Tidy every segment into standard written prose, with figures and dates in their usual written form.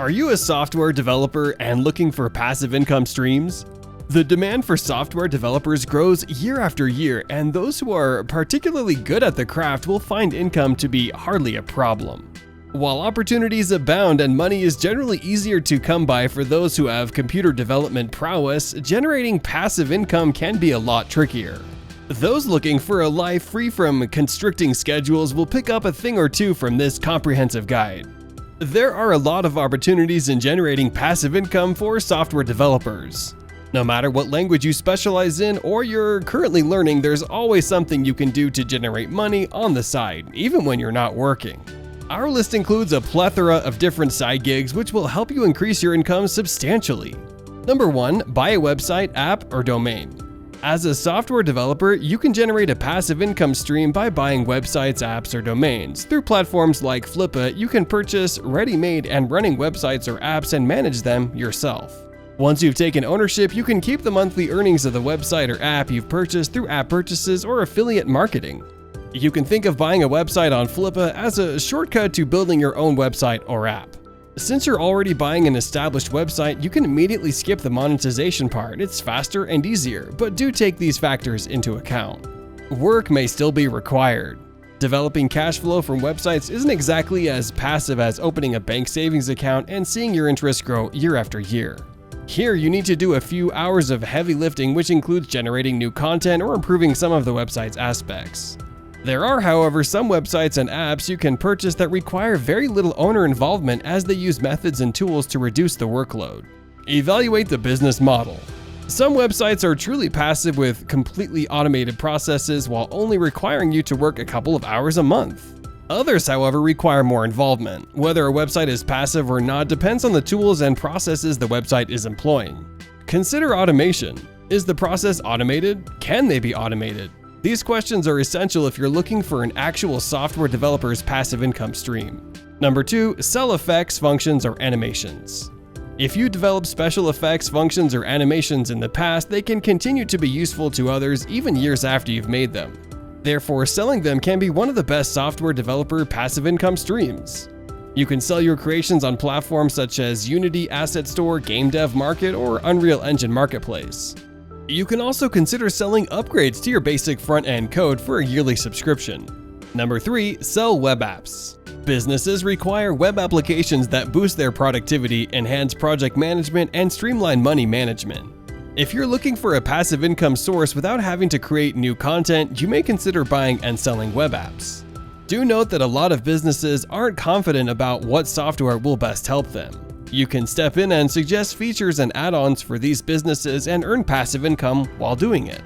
Are you a software developer and looking for passive income streams? The demand for software developers grows year after year, and those who are particularly good at the craft will find income to be hardly a problem. While opportunities abound and money is generally easier to come by for those who have computer development prowess, generating passive income can be a lot trickier. Those looking for a life free from constricting schedules will pick up a thing or two from this comprehensive guide. There are a lot of opportunities in generating passive income for software developers. No matter what language you specialize in or you're currently learning, there's always something you can do to generate money on the side, even when you're not working. Our list includes a plethora of different side gigs which will help you increase your income substantially. Number 1. Buy a website, app, or domain. As a software developer, you can generate a passive income stream by buying websites, apps, or domains. Through platforms like Flippa, you can purchase ready-made and running websites or apps and manage them yourself. Once you've taken ownership, you can keep the monthly earnings of the website or app you've purchased through app purchases or affiliate marketing. You can think of buying a website on Flippa as a shortcut to building your own website or app. Since you're already buying an established website, you can immediately skip the monetization part. It's faster and easier, but do take these factors into account. Work may still be required. Developing cash flow from websites isn't exactly as passive as opening a bank savings account and seeing your interest grow year after year. Here, you need to do a few hours of heavy lifting, which includes generating new content or improving some of the website's aspects. There are, however, some websites and apps you can purchase that require very little owner involvement as they use methods and tools to reduce the workload. Evaluate the business model. Some websites are truly passive with completely automated processes while only requiring you to work a couple of hours a month. Others, however, require more involvement. Whether a website is passive or not depends on the tools and processes the website is employing. Consider automation. Is the process automated? Can they be automated? These questions are essential if you're looking for an actual software developer's passive income stream. Number 2. Sell effects, functions, or animations. If you develop special effects, functions, or animations in the past, they can continue to be useful to others even years after you've made them. Therefore, selling them can be one of the best software developer passive income streams. You can sell your creations on platforms such as Unity Asset Store, Game Dev Market, or Unreal Engine Marketplace. You can also consider selling upgrades to your basic front-end code for a yearly subscription. Number 3. Sell web apps. Businesses require web applications that boost their productivity, enhance project management, and streamline money management. If you're looking for a passive income source without having to create new content, you may consider buying and selling web apps. Do note that a lot of businesses aren't confident about what software will best help them. You can step in and suggest features and add-ons for these businesses and earn passive income while doing it.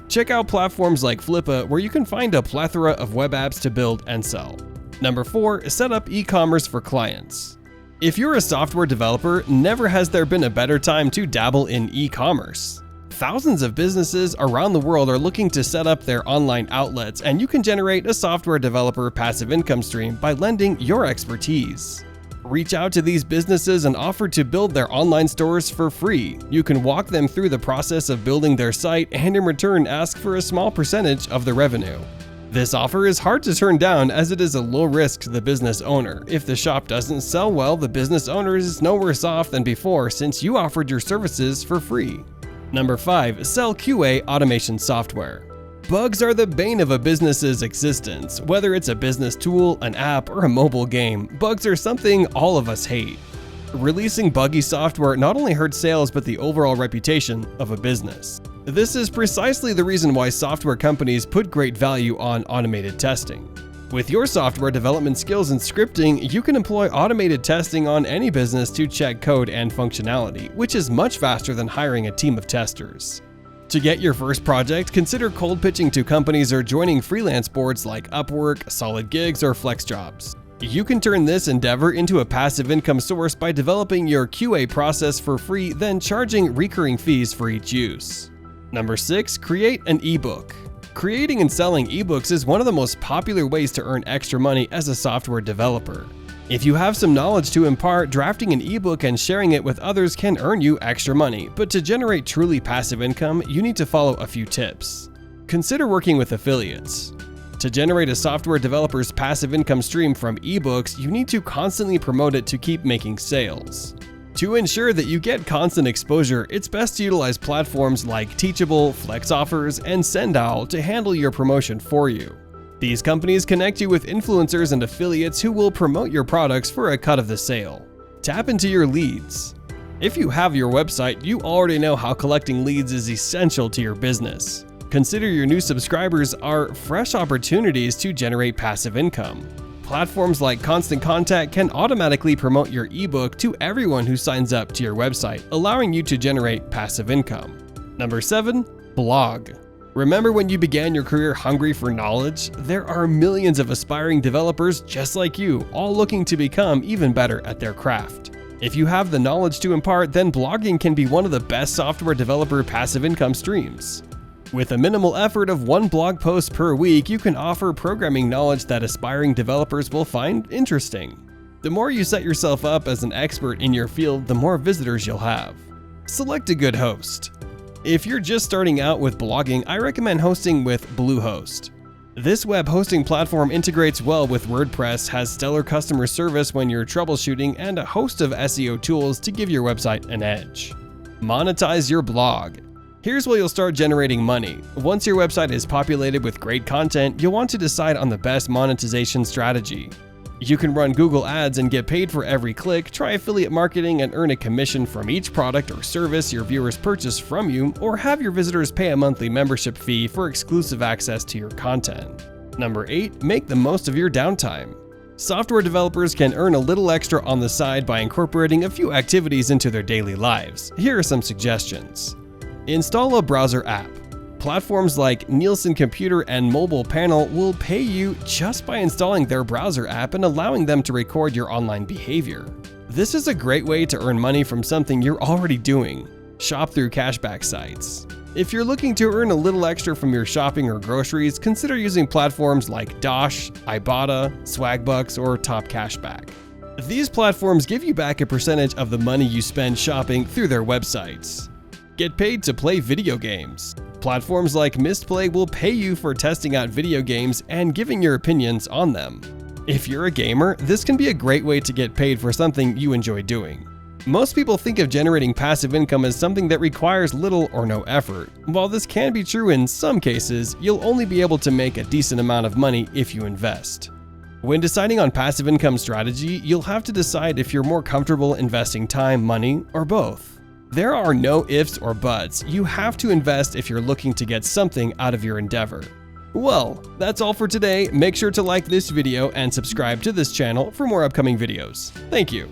Check out platforms like Flippa, where you can find a plethora of web apps to build and sell. Number 4. Set up e-commerce for clients. If you're a software developer, never has there been a better time to dabble in e-commerce. Thousands of businesses around the world are looking to set up their online outlets, and you can generate a software developer passive income stream by lending your expertise. Reach out to these businesses and offer to build their online stores for free. You can walk them through the process of building their site and in return ask for a small percentage of the revenue. This offer is hard to turn down as it is a low risk to the business owner. If the shop doesn't sell well, the business owner is no worse off than before since you offered your services for free. Number 5. Sell QA automation software. Bugs are the bane of a business's existence. Whether it's a business tool, an app, or a mobile game, bugs are something all of us hate. Releasing buggy software not only hurts sales but the overall reputation of a business. This is precisely the reason why software companies put great value on automated testing. With your software development skills and scripting, you can employ automated testing on any business to check code and functionality, which is much faster than hiring a team of testers. To get your first project, consider cold pitching to companies or joining freelance boards like Upwork, Solid Gigs, or FlexJobs. You can turn this endeavor into a passive income source by developing your QA process for free, then charging recurring fees for each use. Number 6. Create an ebook. Creating and selling ebooks is one of the most popular ways to earn extra money as a software developer. If you have some knowledge to impart, drafting an ebook and sharing it with others can earn you extra money, but to generate truly passive income, you need to follow a few tips. Consider working with affiliates. To generate a software developer's passive income stream from ebooks, you need to constantly promote it to keep making sales. To ensure that you get constant exposure, it's best to utilize platforms like Teachable, Flex Offers, and Sendowl to handle your promotion for you. These companies connect you with influencers and affiliates who will promote your products for a cut of the sale. Tap into your leads. If you have your website, you already know how collecting leads is essential to your business. Consider your new subscribers are fresh opportunities to generate passive income. Platforms like Constant Contact can automatically promote your ebook to everyone who signs up to your website, allowing you to generate passive income. Number 7. Blog. Remember when you began your career hungry for knowledge? There are millions of aspiring developers just like you, all looking to become even better at their craft. If you have the knowledge to impart, then blogging can be one of the best software developer passive income streams. With a minimal effort of 1 blog post per week, you can offer programming knowledge that aspiring developers will find interesting. The more you set yourself up as an expert in your field, the more visitors you'll have. Select a good host. If you're just starting out with blogging, I recommend hosting with Bluehost. This web hosting platform integrates well with WordPress, has stellar customer service when you're troubleshooting, and a host of SEO tools to give your website an edge. Monetize your blog. Here's where you'll start generating money. Once your website is populated with great content, you'll want to decide on the best monetization strategy. You can run Google Ads and get paid for every click, try affiliate marketing and earn a commission from each product or service your viewers purchase from you, or have your visitors pay a monthly membership fee for exclusive access to your content. Number 8. Make the most of your downtime. Software developers can earn a little extra on the side by incorporating a few activities into their daily lives. Here are some suggestions. Install a browser app. Platforms like Nielsen Computer and Mobile Panel will pay you just by installing their browser app and allowing them to record your online behavior. This is a great way to earn money from something you're already doing. Shop through cashback sites. If you're looking to earn a little extra from your shopping or groceries, consider using platforms like Dosh, Ibotta, Swagbucks, or Top Cashback. These platforms give you back a percentage of the money you spend shopping through their websites. Get paid to play video games. Platforms like Mistplay will pay you for testing out video games and giving your opinions on them. If you're a gamer, this can be a great way to get paid for something you enjoy doing. Most people think of generating passive income as something that requires little or no effort. While this can be true in some cases, you'll only be able to make a decent amount of money if you invest. When deciding on passive income strategy, you'll have to decide if you're more comfortable investing time, money, or both. There are no ifs or buts. You have to invest if you're looking to get something out of your endeavor. Well, that's all for today. Make sure to like this video and subscribe to this channel for more upcoming videos. Thank you.